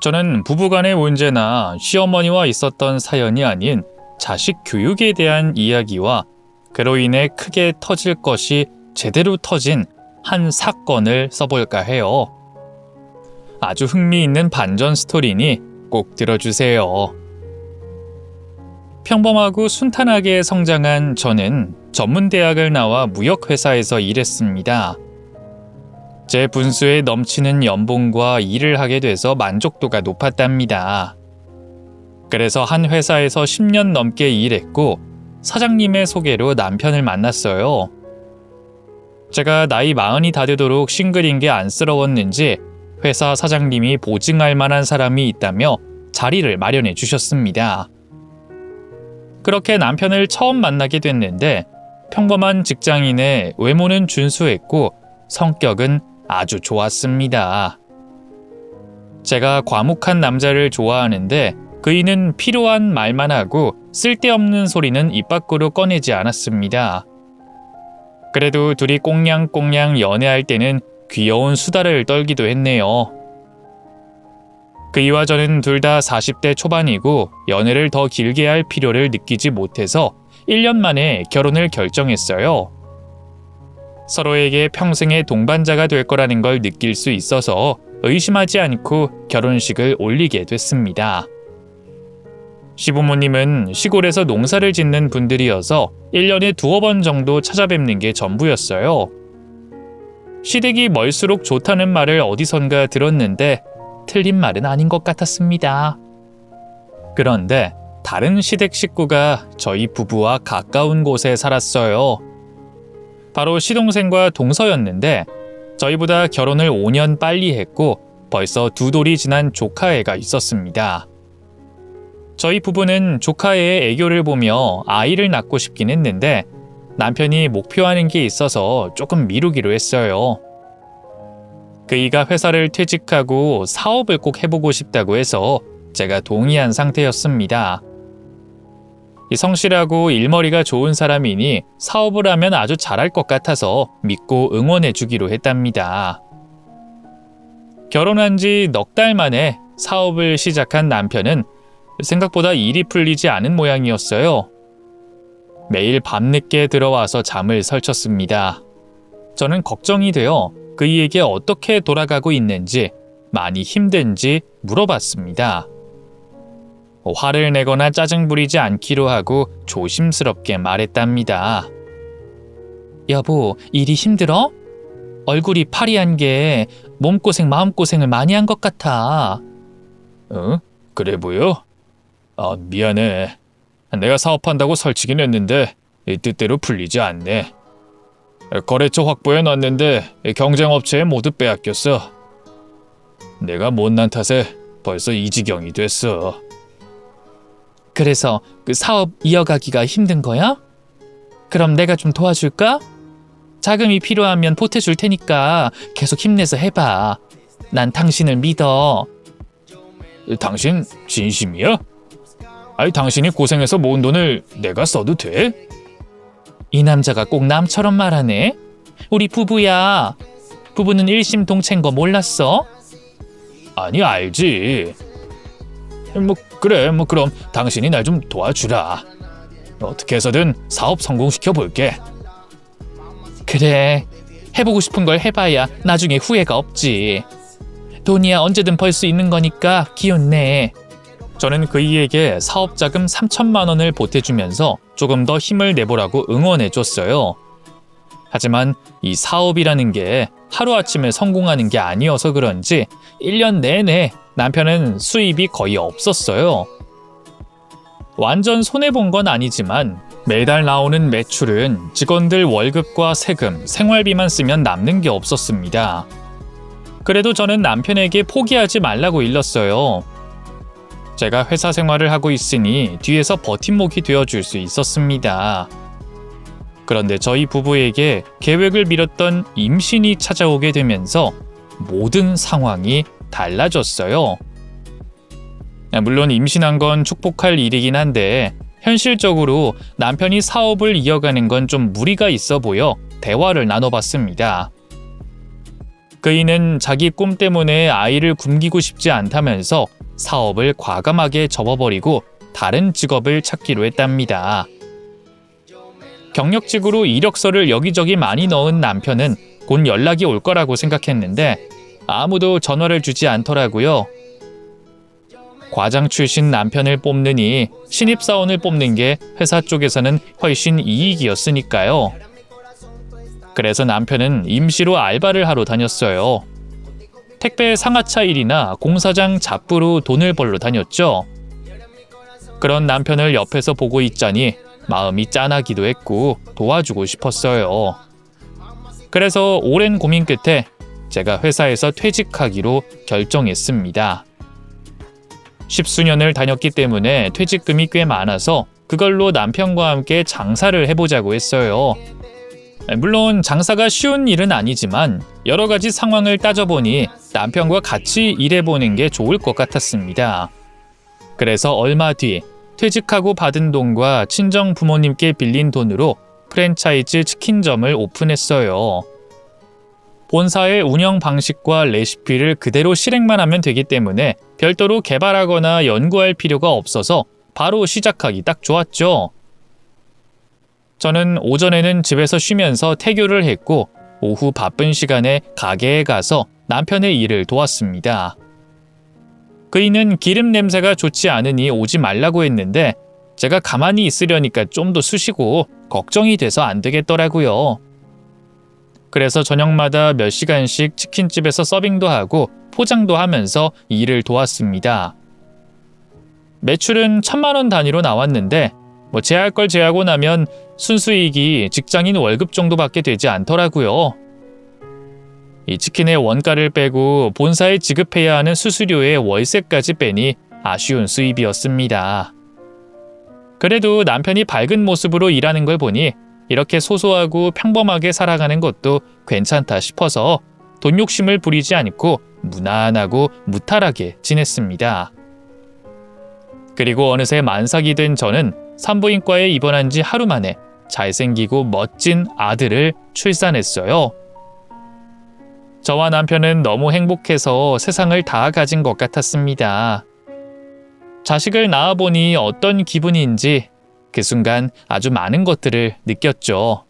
저는 부부간의 문제나 시어머니와 있었던 사연이 아닌 자식 교육에 대한 이야기와 그로 인해 크게 터질 것이 제대로 터진 한 사건을 써볼까 해요. 아주 흥미있는 반전 스토리니 꼭 들어주세요. 평범하고 순탄하게 성장한 저는 전문대학을 나와 무역회사에서 일했습니다. 제 분수에 넘치는 연봉과 일을 하게 돼서 만족도가 높았답니다. 그래서 한 회사에서 10년 넘게 일했고 사장님의 소개로 남편을 만났어요. 제가 나이 40이 다 되도록 싱글인 게 안쓰러웠는지 회사 사장님이 보증할 만한 사람이 있다며 자리를 마련해 주셨습니다. 그렇게 남편을 처음 만나게 됐는데 평범한 직장인의 외모는 준수했고 성격은 아주 좋았습니다. 제가 과묵한 남자를 좋아하는데 그이는 필요한 말만 하고 쓸데없는 소리는 입 밖으로 꺼내지 않았습니다. 그래도 둘이 꽁냥꽁냥 연애할 때는 귀여운 수다를 떨기도 했네요. 그이와 저는 둘 다 40대 초반이고 연애를 더 길게 할 필요를 느끼지 못해서 1년 만에 결혼을 결정했어요. 서로에게 평생의 동반자가 될 거라는 걸 느낄 수 있어서 의심하지 않고 결혼식을 올리게 됐습니다. 시부모님은 시골에서 농사를 짓는 분들이어서 1년에 2번 정도 찾아뵙는 게 전부였어요. 시댁이 멀수록 좋다는 말을 어디선가 들었는데 틀린 말은 아닌 것 같았습니다. 그런데 다른 시댁 식구가 저희 부부와 가까운 곳에 살았어요. 바로 시동생과 동서였는데 저희보다 결혼을 5년 빨리 했고 벌써 2돌이 지난 조카애가 있었습니다. 저희 부부는 조카애의 애교를 보며 아이를 낳고 싶긴 했는데 남편이 목표하는 게 있어서 조금 미루기로 했어요. 그이가 회사를 퇴직하고 사업을 꼭 해보고 싶다고 해서 제가 동의한 상태였습니다. 성실하고 일머리가 좋은 사람이니 사업을 하면 아주 잘할 것 같아서 믿고 응원해 주기로 했답니다. 결혼한 지 넉 달 만에 사업을 시작한 남편은 생각보다 일이 풀리지 않은 모양이었어요. 매일 밤늦게 들어와서 잠을 설쳤습니다. 저는 걱정이 되어 그이에게 어떻게 돌아가고 있는지, 많이 힘든지 물어봤습니다. 화를 내거나 짜증 부리지 않기로 하고 조심스럽게 말했답니다. 여보, 일이 힘들어? 얼굴이 파리한 게 몸고생 마음고생을 많이 한 것 같아. 그래 보여? 미안해. 내가 사업한다고 설치긴 했는데 뜻대로 풀리지 않네. 거래처 확보해 놨는데 경쟁업체에 모두 빼앗겼어. 내가 못난 탓에 벌써 이 지경이 됐어. 그래서 그 사업 이어가기가 힘든 거야? 그럼 내가 좀 도와줄까? 자금이 필요하면 보태줄 테니까 계속 힘내서 해봐. 난 당신을 믿어. 당신 진심이야? 아니, 당신이 고생해서 모은 돈을 내가 써도 돼? 이 남자가 꼭 남처럼 말하네. 우리 부부야. 부부는 일심동체인 거 몰랐어? 아니, 알지. 그래, 그럼 당신이 날 좀 도와주라. 어떻게 해서든 사업 성공시켜 볼게. 그래, 해보고 싶은 걸 해봐야 나중에 후회가 없지. 돈이야 언제든 벌 수 있는 거니까 기운 내. 저는 그이에게 사업자금 3천만 원을 보태주면서 조금 더 힘을 내보라고 응원해줬어요. 하지만 이 사업이라는 게 하루아침에 성공하는 게 아니어서 그런지 1년 내내 남편은 수입이 거의 없었어요. 완전 손해본 건 아니지만 매달 나오는 매출은 직원들 월급과 세금, 생활비만 쓰면 남는 게 없었습니다. 그래도 저는 남편에게 포기하지 말라고 일렀어요. 제가 회사 생활을 하고 있으니 뒤에서 버팀목이 되어줄 수 있었습니다. 그런데 저희 부부에게 계획을 미뤘던 임신이 찾아오게 되면서 모든 상황이 달라졌어요. 물론 임신한 건 축복할 일이긴 한데 현실적으로 남편이 사업을 이어가는 건 좀 무리가 있어 보여 대화를 나눠봤습니다. 그이는 자기 꿈 때문에 아이를 굶기고 싶지 않다면서 사업을 과감하게 접어버리고 다른 직업을 찾기로 했답니다. 경력직으로 이력서를 여기저기 많이 넣은 남편은 곧 연락이 올 거라고 생각했는데 아무도 전화를 주지 않더라고요. 과장 출신 남편을 뽑느니 신입사원을 뽑는 게 회사 쪽에서는 훨씬 이익이었으니까요. 그래서 남편은 임시로 알바를 하러 다녔어요. 택배 상하차 일이나 공사장 잡부로 돈을 벌러 다녔죠. 그런 남편을 옆에서 보고 있자니 마음이 짠하기도 했고 도와주고 싶었어요. 그래서 오랜 고민 끝에 제가 회사에서 퇴직하기로 결정했습니다. 십수년을 다녔기 때문에 퇴직금이 꽤 많아서 그걸로 남편과 함께 장사를 해보자고 했어요. 물론 장사가 쉬운 일은 아니지만 여러 가지 상황을 따져보니 남편과 같이 일해보는 게 좋을 것 같았습니다. 그래서 얼마 뒤 퇴직하고 받은 돈과 친정 부모님께 빌린 돈으로 프랜차이즈 치킨점을 오픈했어요. 본사의 운영 방식과 레시피를 그대로 실행만 하면 되기 때문에 별도로 개발하거나 연구할 필요가 없어서 바로 시작하기 딱 좋았죠. 저는 오전에는 집에서 쉬면서 태교를 했고 오후 바쁜 시간에 가게에 가서 남편의 일을 도왔습니다. 그이는 기름 냄새가 좋지 않으니 오지 말라고 했는데 제가 가만히 있으려니까 좀 더 쑤시고 걱정이 돼서 안 되겠더라고요. 그래서 저녁마다 몇 시간씩 치킨집에서 서빙도 하고 포장도 하면서 일을 도왔습니다. 매출은 1,000만 원 단위로 나왔는데 제할 걸 제하고 나면 순수이익이 직장인 월급 정도밖에 되지 않더라고요. 이 치킨의 원가를 빼고 본사에 지급해야 하는 수수료의 월세까지 빼니 아쉬운 수입이었습니다. 그래도 남편이 밝은 모습으로 일하는 걸 보니 이렇게 소소하고 평범하게 살아가는 것도 괜찮다 싶어서 돈 욕심을 부리지 않고 무난하고 무탈하게 지냈습니다. 그리고 어느새 만삭이 된 저는 산부인과에 입원한 지 하루 만에 잘생기고 멋진 아들을 출산했어요. 저와 남편은 너무 행복해서 세상을 다 가진 것 같았습니다. 자식을 낳아보니 어떤 기분인지 그 순간 아주 많은 것들을 느꼈죠.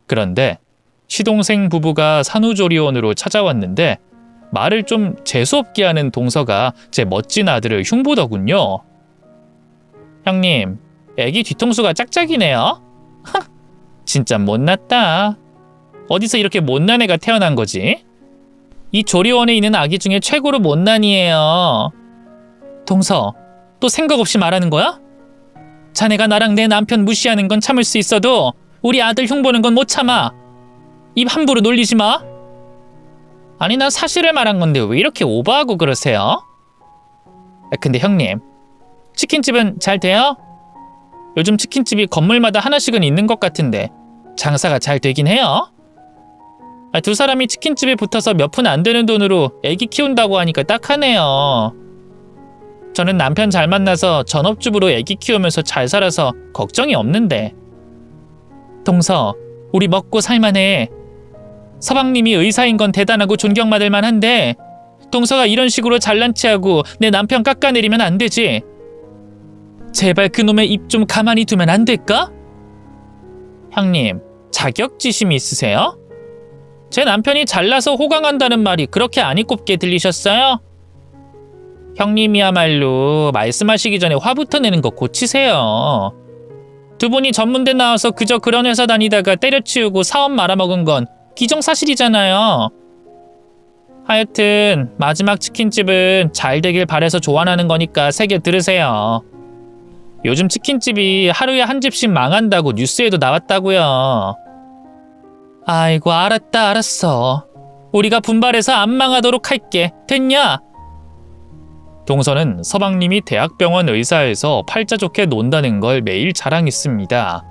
그런데 시동생 부부가 산후조리원으로 찾아왔는데 말을 좀 재수없게 하는 동서가 제 멋진 아들을 흉보더군요. 형님, 애기 뒤통수가 짝짝이네요. 진짜 못났다. 어디서 이렇게 못난 애가 태어난 거지? 이 조리원에 있는 아기 중에 최고로 못난이에요. 동서, 또 생각 없이 말하는 거야? 자네가 나랑 내 남편 무시하는 건 참을 수 있어도 우리 아들 흉보는 건 못 참아. 입 함부로 놀리지 마. 아니, 난 사실을 말한 건데 왜 이렇게 오버하고 그러세요? 근데 형님, 치킨집은 잘 돼요? 요즘 치킨집이 건물마다 하나씩은 있는 것 같은데 장사가 잘 되긴 해요? 두 사람이 치킨집에 붙어서 몇 푼 안 되는 돈으로 애기 키운다고 하니까 딱하네요. 저는 남편 잘 만나서 전업주부로 애기 키우면서 잘 살아서 걱정이 없는데. 동서, 우리 먹고 살만해. 서방님이 의사인 건 대단하고 존경받을 만한데 동서가 이런 식으로 잘난 체하고 내 남편 깎아내리면 안 되지. 제발 그놈의 입 좀 가만히 두면 안 될까? 형님, 자격지심이 있으세요? 제 남편이 잘나서 호강한다는 말이 그렇게 안 이꼽게 들리셨어요? 형님이야말로 말씀하시기 전에 화부터 내는 거 고치세요. 두 분이 전문대 나와서 그저 그런 회사 다니다가 때려치우고 사업 말아먹은 건 기정사실이잖아요. 하여튼 마지막 치킨집은 잘 되길 바래서 조언하는 거니까 새겨 들으세요. 요즘 치킨집이 하루에 한 집씩 망한다고 뉴스에도 나왔다고요. 아이고, 알았어. 우리가 분발해서 안 망하도록 할게. 됐냐? 동서는 서방님이 대학병원 의사에서 팔자 좋게 논다는 걸 매일 자랑했습니다.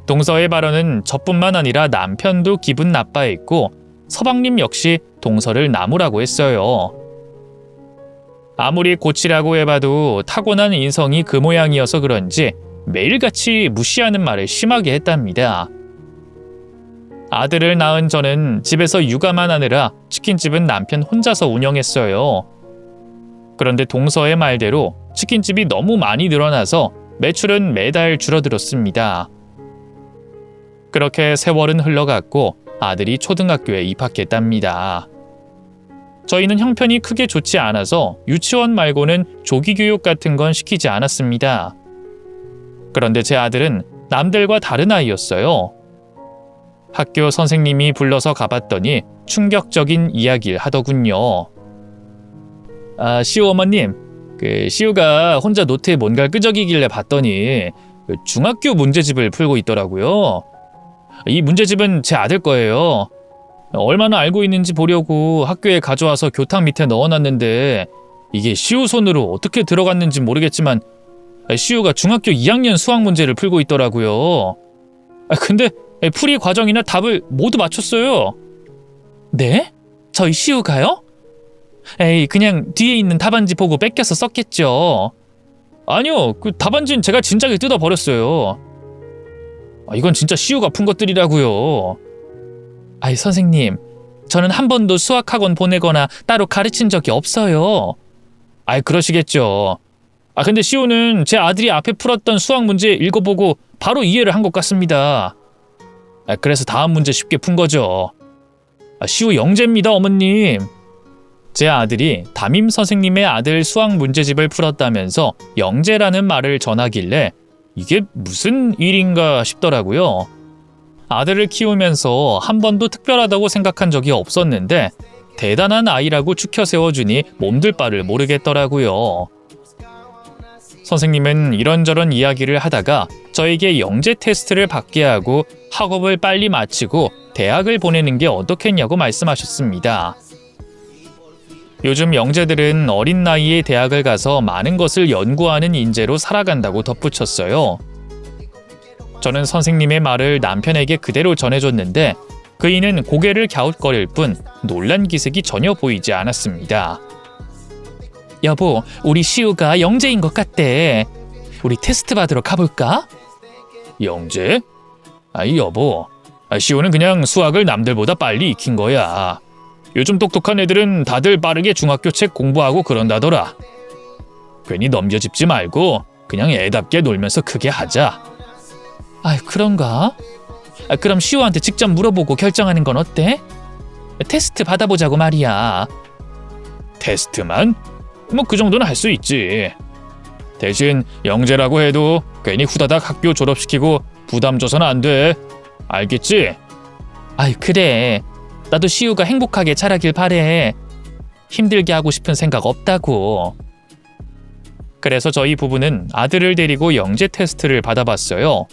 동서의 발언은 저뿐만 아니라 남편도 기분 나빠했고 서방님 역시 동서를 나무라고 했어요. 아무리 고치라고 해봐도 타고난 인성이 그 모양이어서 그런지 매일같이 무시하는 말을 심하게 했답니다. 아들을 낳은 저는 집에서 육아만 하느라 치킨집은 남편 혼자서 운영했어요. 그런데 동서의 말대로 치킨집이 너무 많이 늘어나서 매출은 매달 줄어들었습니다. 그렇게 세월은 흘러갔고 아들이 초등학교에 입학했답니다. 저희는 형편이 크게 좋지 않아서 유치원 말고는 조기교육 같은 건 시키지 않았습니다. 그런데 제 아들은 남들과 다른 아이였어요. 학교 선생님이 불러서 가봤더니 충격적인 이야기를 하더군요. 시우 어머님, 시우가 혼자 노트에 뭔가를 끄적이길래 봤더니 중학교 문제집을 풀고 있더라고요. 이 문제집은 제 아들 거예요. 얼마나 알고 있는지 보려고 학교에 가져와서 교탁 밑에 넣어놨는데 이게 시우 손으로 어떻게 들어갔는지 모르겠지만 시우가 중학교 2학년 수학 문제를 풀고 있더라고요. 근데 풀이 과정이나 답을 모두 맞췄어요. 네? 저희 시우가요? 에이, 그냥 뒤에 있는 답안지 보고 뺏겨서 썼겠죠. 아니요, 그 답안지는 제가 진작에 뜯어버렸어요. 이건 진짜 시우가 푼 것들이라고요. 아이, 선생님, 저는 한 번도 수학학원 보내거나 따로 가르친 적이 없어요. 그러시겠죠. 근데 시우는 제 아들이 앞에 풀었던 수학 문제 읽어보고 바로 이해를 한 것 같습니다. 그래서 다음 문제 쉽게 푼 거죠. 시우 영재입니다, 어머님. 제 아들이 담임 선생님의 아들 수학 문제집을 풀었다면서 영재라는 말을 전하길래 이게 무슨 일인가 싶더라고요. 아들을 키우면서 한 번도 특별하다고 생각한 적이 없었는데 대단한 아이라고 추켜 세워주니 몸둘 바를 모르겠더라고요. 선생님은 이런저런 이야기를 하다가 저에게 영재 테스트를 받게 하고 학업을 빨리 마치고 대학을 보내는 게 어떻겠냐고 말씀하셨습니다. 요즘 영재들은 어린 나이에 대학을 가서 많은 것을 연구하는 인재로 살아간다고 덧붙였어요. 저는 선생님의 말을 남편에게 그대로 전해줬는데 그이는 고개를 갸웃거릴 뿐 놀란 기색이 전혀 보이지 않았습니다. 여보, 우리 시우가 영재인 것 같대. 우리 테스트 받으러 가볼까? 영재? 여보, 시우는 그냥 수학을 남들보다 빨리 익힌 거야. 요즘 똑똑한 애들은 다들 빠르게 중학교 책 공부하고 그런다더라. 괜히 넘겨짚지 말고 그냥 애답게 놀면서 크게 하자. 그런가? 그럼 시우한테 직접 물어보고 결정하는 건 어때? 테스트 받아보자고 말이야. 테스트만? 그 정도는 할 수 있지. 대신 영재라고 해도 괜히 후다닥 학교 졸업시키고 부담 줘서는 안 돼. 알겠지? 그래. 나도 시우가 행복하게 자라길 바래. 힘들게 하고 싶은 생각 없다고. 그래서 저희 부부는 아들을 데리고 영재 테스트를 받아봤어요.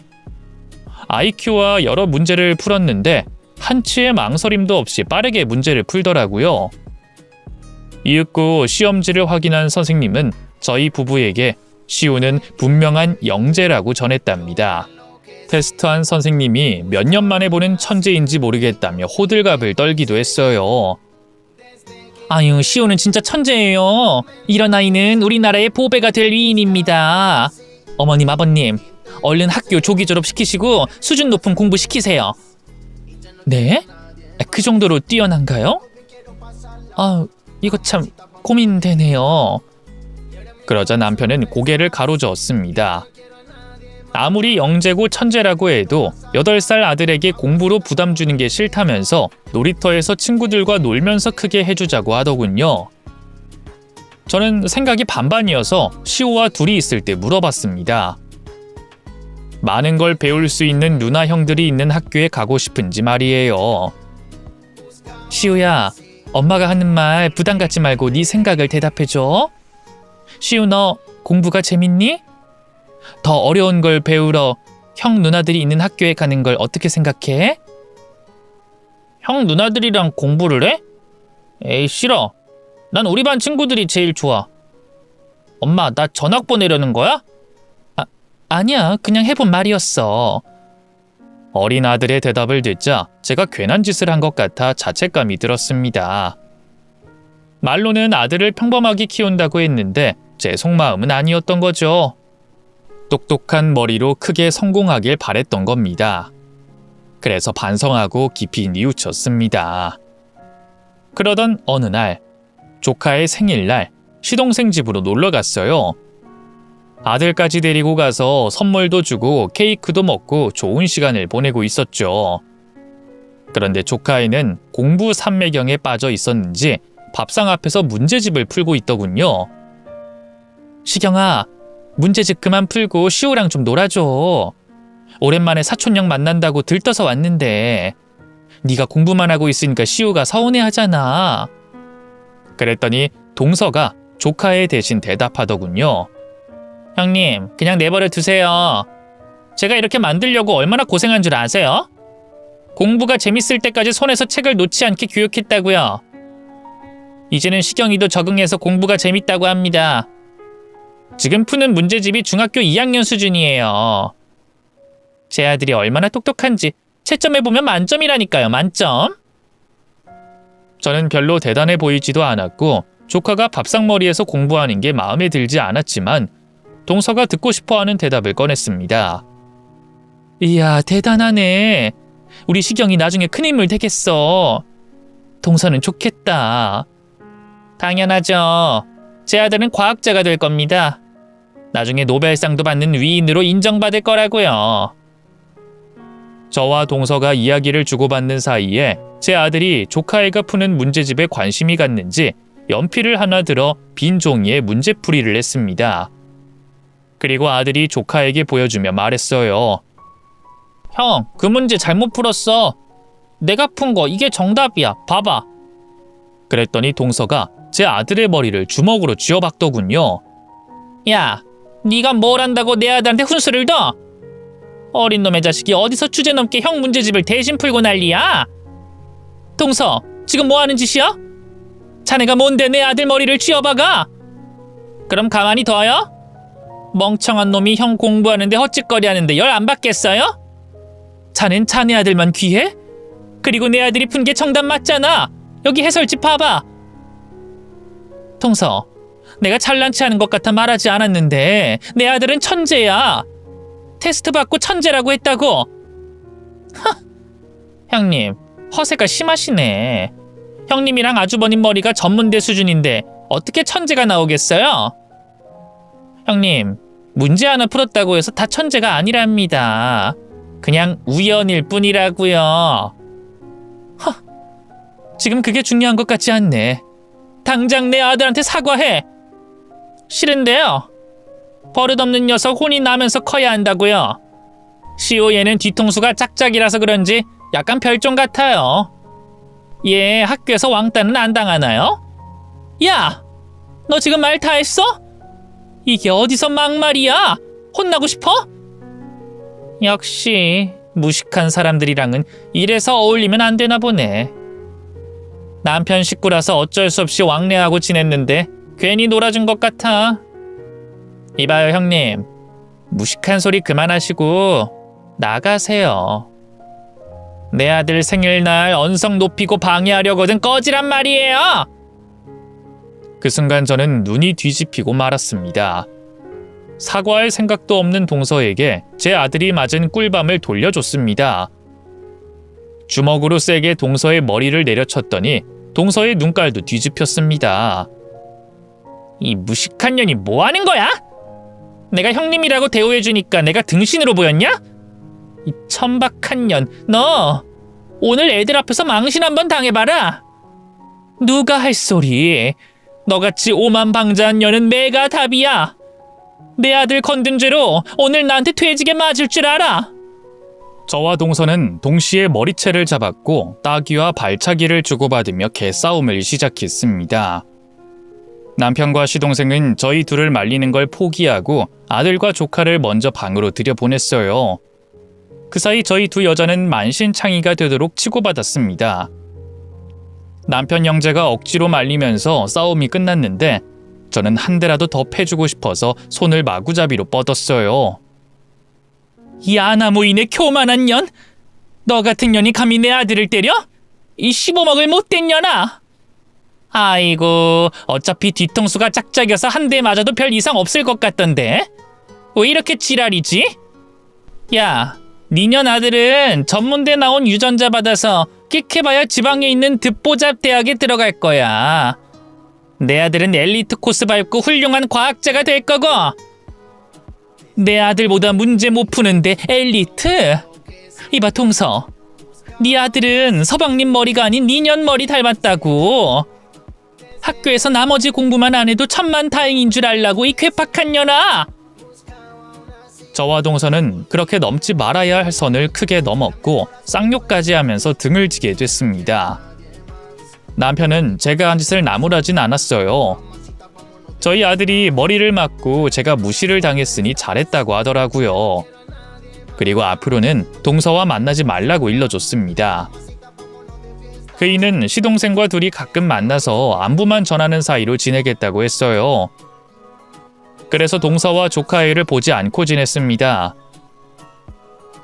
IQ와 여러 문제를 풀었는데 한치의 망설임도 없이 빠르게 문제를 풀더라고요. 이윽고 시험지를 확인한 선생님은 저희 부부에게 시우는 분명한 영재라고 전했답니다. 테스트한 선생님이 몇 년 만에 보는 천재인지 모르겠다며 호들갑을 떨기도 했어요. 시우는 진짜 천재예요. 이런 아이는 우리나라의 보배가 될 위인입니다. 어머님, 아버님, 얼른 학교 조기 졸업시키시고 수준 높은 공부 시키세요. 네? 그 정도로 뛰어난가요? 이거 참 고민되네요. 그러자 남편은 고개를 가로저었습니다. 아무리 영재고 천재라고 해도 8살 아들에게 공부로 부담 주는 게 싫다면서 놀이터에서 친구들과 놀면서 크게 해주자고 하더군요. 저는 생각이 반반이어서 시우와 둘이 있을 때 물어봤습니다. 많은 걸 배울 수 있는 누나 형들이 있는 학교에 가고 싶은지 말이에요. 시우야, 엄마가 하는 말 부담 갖지 말고 네 생각을 대답해줘. 시우, 너 공부가 재밌니? 더 어려운 걸 배우러 형 누나들이 있는 학교에 가는 걸 어떻게 생각해? 형 누나들이랑 공부를 해? 에이, 싫어. 난 우리 반 친구들이 제일 좋아. 엄마, 나 전학 보내려는 거야? 아니야, 그냥 해본 말이었어. 어린 아들의 대답을 듣자 제가 괜한 짓을 한 것 같아 자책감이 들었습니다. 말로는 아들을 평범하게 키운다고 했는데 제 속마음은 아니었던 거죠. 똑똑한 머리로 크게 성공하길 바랬던 겁니다. 그래서 반성하고 깊이 뉘우쳤습니다. 그러던 어느 날 조카의 생일날 시동생 집으로 놀러 갔어요. 아들까지 데리고 가서 선물도 주고 케이크도 먹고 좋은 시간을 보내고 있었죠. 그런데 조카애는 공부 삼매경에 빠져 있었는지 밥상 앞에서 문제집을 풀고 있더군요. 시경아, 문제집 그만 풀고 시우랑 좀 놀아줘. 오랜만에 사촌형 만난다고 들떠서 왔는데 네가 공부만 하고 있으니까 시우가 서운해하잖아. 그랬더니 동서가 조카애 대신 대답하더군요. 형님, 그냥 내버려 두세요. 제가 이렇게 만들려고 얼마나 고생한 줄 아세요? 공부가 재밌을 때까지 손에서 책을 놓지 않게 교육했다고요. 이제는 시경이도 적응해서 공부가 재밌다고 합니다. 지금 푸는 문제집이 중학교 2학년 수준이에요. 제 아들이 얼마나 똑똑한지 채점해보면 만점이라니까요, 만점. 저는 별로 대단해 보이지도 않았고 조카가 밥상머리에서 공부하는 게 마음에 들지 않았지만 동서가 듣고 싶어하는 대답을 꺼냈습니다. 이야, 대단하네. 우리 시경이 나중에 큰 인물 되겠어. 동서는 좋겠다. 당연하죠. 제 아들은 과학자가 될 겁니다. 나중에 노벨상도 받는 위인으로 인정받을 거라고요. 저와 동서가 이야기를 주고받는 사이에 제 아들이 조카애가 푸는 문제집에 관심이 갔는지 연필을 하나 들어 빈 종이에 문제풀이를 했습니다. 그리고 아들이 조카에게 보여주며 말했어요. 형, 그 문제 잘못 풀었어. 내가 푼 거 이게 정답이야. 봐봐. 그랬더니 동서가 제 아들의 머리를 주먹으로 쥐어박더군요. 야, 네가 뭘 안다고 내 아들한테 훈수를 둬? 어린 놈의 자식이 어디서 주제넘게 형 문제집을 대신 풀고 난리야? 동서, 지금 뭐 하는 짓이야? 자네가 뭔데 내 아들 머리를 쥐어박아? 그럼 가만히 둬요? 멍청한 놈이 형 공부하는데 헛짓거리하는데 열 안 받겠어요? 자넨 자네 아들만 귀해? 그리고 내 아들이 푼 게 정답 맞잖아. 여기 해설집 봐봐. 동서, 내가 잘난치 하는 것 같아 말하지 않았는데 내 아들은 천재야. 테스트 받고 천재라고 했다고. 형님, 허세가 심하시네. 형님이랑 아주버님 머리가 전문대 수준인데 어떻게 천재가 나오겠어요? 형님, 문제 하나 풀었다고 해서 다 천재가 아니랍니다. 그냥 우연일 뿐이라고요. 지금 그게 중요한 것 같지 않네. 당장 내 아들한테 사과해. 싫은데요. 버릇없는 녀석 혼이 나면서 커야 한다고요. 시오 얘는 뒤통수가 짝짝이라서 그런지 약간 별종 같아요. 얘 학교에서 왕따는 안 당하나요? 야! 너 지금 말 다 했어? 이게 어디서 막말이야? 혼나고 싶어? 역시 무식한 사람들이랑은 이래서 어울리면 안 되나 보네. 남편 식구라서 어쩔 수 없이 왕래하고 지냈는데 괜히 놀아준 것 같아. 이봐요 형님, 무식한 소리 그만하시고 나가세요. 내 아들 생일날 언성 높이고 방해하려거든 꺼지란 말이에요. 그 순간 저는 눈이 뒤집히고 말았습니다. 사과할 생각도 없는 동서에게 제 아들이 맞은 꿀밤을 돌려줬습니다. 주먹으로 세게 동서의 머리를 내려쳤더니 동서의 눈깔도 뒤집혔습니다. 이 무식한 년이 뭐 하는 거야? 내가 형님이라고 대우해주니까 내가 등신으로 보였냐? 이 천박한 년, 너 오늘 애들 앞에서 망신 한번 당해봐라. 누가 할 소리? 너같이 오만방자한 년은 내가 답이야. 내 아들 건든 죄로 오늘 나한테 퇴직에 맞을 줄 알아. 저와 동서는 동시에 머리채를 잡았고 따귀와 발차기를 주고받으며 개싸움을 시작했습니다. 남편과 시동생은 저희 둘을 말리는 걸 포기하고 아들과 조카를 먼저 방으로 들여보냈어요. 그 사이 저희 두 여자는 만신창이가 되도록 치고받았습니다. 남편 형제가 억지로 말리면서 싸움이 끝났는데 저는 한 대라도 더 패주고 싶어서 손을 마구잡이로 뻗었어요. 이 아나무인의 교만한 년! 너 같은 년이 감히 내 아들을 때려? 이 씹어먹을 못된 년아! 아이고, 어차피 뒤통수가 짝짝이어서 한 대 맞아도 별 이상 없을 것 같던데? 왜 이렇게 지랄이지? 야, 니년 아들은 전문대 나온 유전자 받아서 끽해봐야 지방에 있는 듣보잡 대학에 들어갈 거야. 내 아들은 엘리트 코스 밟고 훌륭한 과학자가 될 거고, 내 아들보다 문제 못 푸는데 엘리트? 이봐 동서, 네 아들은 서방님 머리가 아닌 니년 머리 닮았다고. 학교에서 나머지 공부만 안 해도 천만다행인 줄 알라고 이 괴팍한 년아. 저와 동서는 그렇게 넘지 말아야 할 선을 크게 넘었고 쌍욕까지 하면서 등을 지게 됐습니다. 남편은 제가 한 짓을 나무라진 않았어요. 저희 아들이 머리를 맞고 제가 무시를 당했으니 잘했다고 하더라고요. 그리고 앞으로는 동서와 만나지 말라고 일러줬습니다. 그이는 시동생과 둘이 가끔 만나서 안부만 전하는 사이로 지내겠다고 했어요. 그래서 동서와 조카애를 보지 않고 지냈습니다.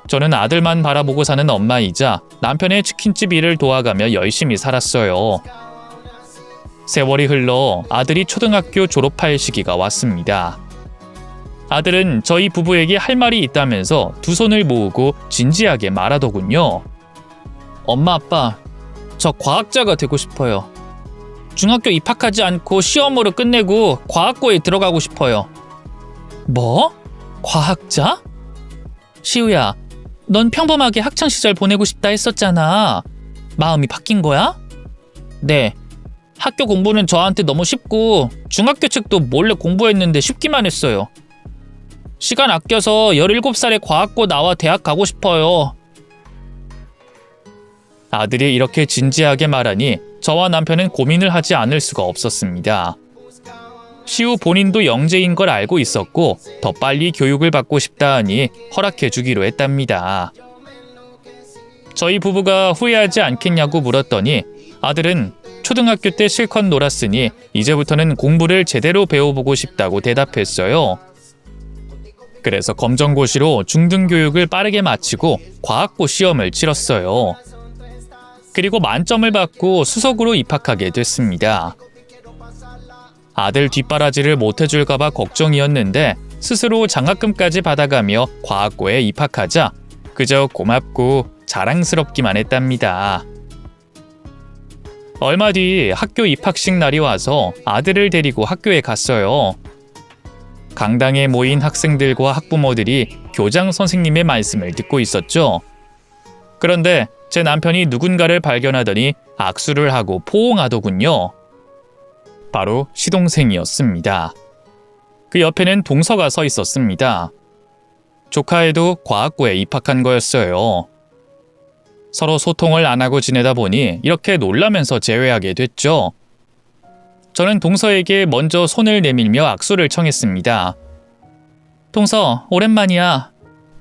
저는 아들만 바라보고 사는 엄마이자 남편의 치킨집 일을 도와가며 열심히 살았어요. 세월이 흘러 아들이 초등학교 졸업할 시기가 왔습니다. 아들은 저희 부부에게 할 말이 있다면서 두 손을 모으고 진지하게 말하더군요. 엄마 아빠, 저 과학자가 되고 싶어요. 중학교 입학하지 않고 시험으로 끝내고 과학고에 들어가고 싶어요. 뭐? 과학자? 시우야, 넌 평범하게 학창시절 보내고 싶다 했었잖아. 마음이 바뀐 거야? 네. 학교 공부는 저한테 너무 쉽고 중학교 책도 몰래 공부했는데 쉽기만 했어요. 시간 아껴서 17살에 과학고 나와 대학 가고 싶어요. 아들이 이렇게 진지하게 말하니 저와 남편은 고민을 하지 않을 수가 없었습니다. 시우 본인도 영재인 걸 알고 있었고 더 빨리 교육을 받고 싶다 하니 허락해 주기로 했답니다. 저희 부부가 후회하지 않겠냐고 물었더니 아들은 초등학교 때 실컷 놀았으니 이제부터는 공부를 제대로 배워보고 싶다고 대답했어요. 그래서 검정고시로 중등교육을 빠르게 마치고 과학고 시험을 치렀어요. 그리고 만점을 받고 수석으로 입학하게 됐습니다. 아들 뒷바라지를 못해줄까봐 걱정이었는데 스스로 장학금까지 받아가며 과학고에 입학하자 그저 고맙고 자랑스럽기만 했답니다. 얼마 뒤 학교 입학식 날이 와서 아들을 데리고 학교에 갔어요. 강당에 모인 학생들과 학부모들이 교장 선생님의 말씀을 듣고 있었죠. 그런데 제 남편이 누군가를 발견하더니 악수를 하고 포옹하더군요. 바로 시동생이었습니다. 그 옆에는 동서가 서 있었습니다. 조카애도 과학고에 입학한 거였어요. 서로 소통을 안 하고 지내다 보니 이렇게 놀라면서 재회하게 됐죠. 저는 동서에게 먼저 손을 내밀며 악수를 청했습니다. 동서, 오랜만이야.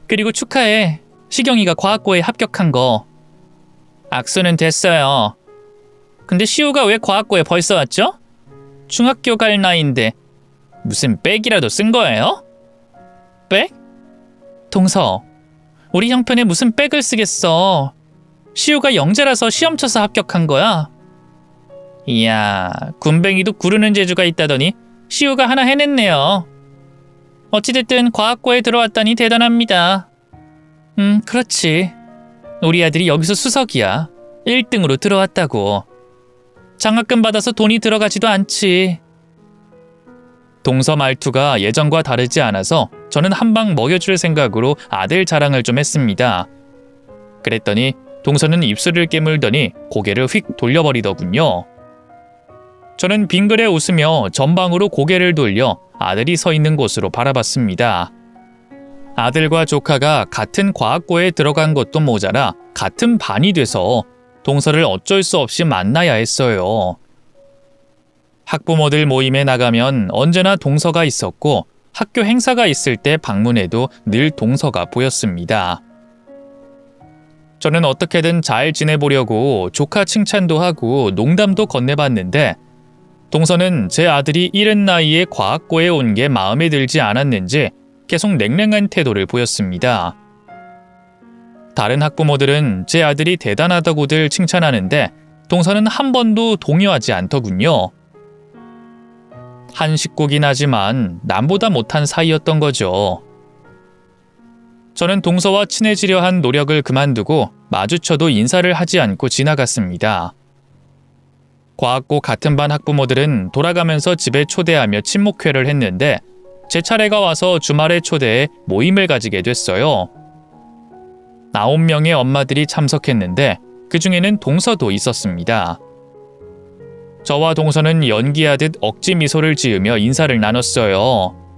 그리고 축하해. 시경이가 과학고에 합격한 거. 악수는 됐어요. 근데 시우가 왜 과학고에 벌써 왔죠? 중학교 갈 나이인데 무슨 백이라도 쓴 거예요? 백? 동서, 우리 형편에 무슨 백을 쓰겠어. 시우가 영재라서 시험 쳐서 합격한 거야. 이야, 군뱅이도 구르는 재주가 있다더니 시우가 하나 해냈네요. 어찌됐든 과학고에 들어왔다니 대단합니다. 그렇지. 우리 아들이 여기서 수석이야. 1등으로 들어왔다고. 장학금 받아서 돈이 들어가지도 않지. 동서 말투가 예전과 다르지 않아서 저는 한 방 먹여줄 생각으로 아들 자랑을 좀 했습니다. 그랬더니 동서는 입술을 깨물더니 고개를 휙 돌려버리더군요. 저는 빙그레 웃으며 전방으로 고개를 돌려 아들이 서 있는 곳으로 바라봤습니다. 아들과 조카가 같은 과학고에 들어간 것도 모자라 같은 반이 돼서 동서를 어쩔 수 없이 만나야 했어요. 학부모들 모임에 나가면 언제나 동서가 있었고 학교 행사가 있을 때 방문해도 늘 동서가 보였습니다. 저는 어떻게든 잘 지내보려고 조카 칭찬도 하고 농담도 건네봤는데 동서는 제 아들이 이른 나이에 과학고에 온 게 마음에 들지 않았는지 계속 냉랭한 태도를 보였습니다. 다른 학부모들은 제 아들이 대단하다고들 칭찬하는데 동서는 한 번도 동요하지 않더군요. 한 식구긴 하지만 남보다 못한 사이였던 거죠. 저는 동서와 친해지려 한 노력을 그만두고 마주쳐도 인사를 하지 않고 지나갔습니다. 과학고 같은 반 학부모들은 돌아가면서 집에 초대하며 친목회를 했는데 제 차례가 와서 주말에 초대해 모임을 가지게 됐어요. 9명의 엄마들이 참석했는데 그 중에는 동서도 있었습니다. 저와 동서는 연기하듯 억지 미소를 지으며 인사를 나눴어요.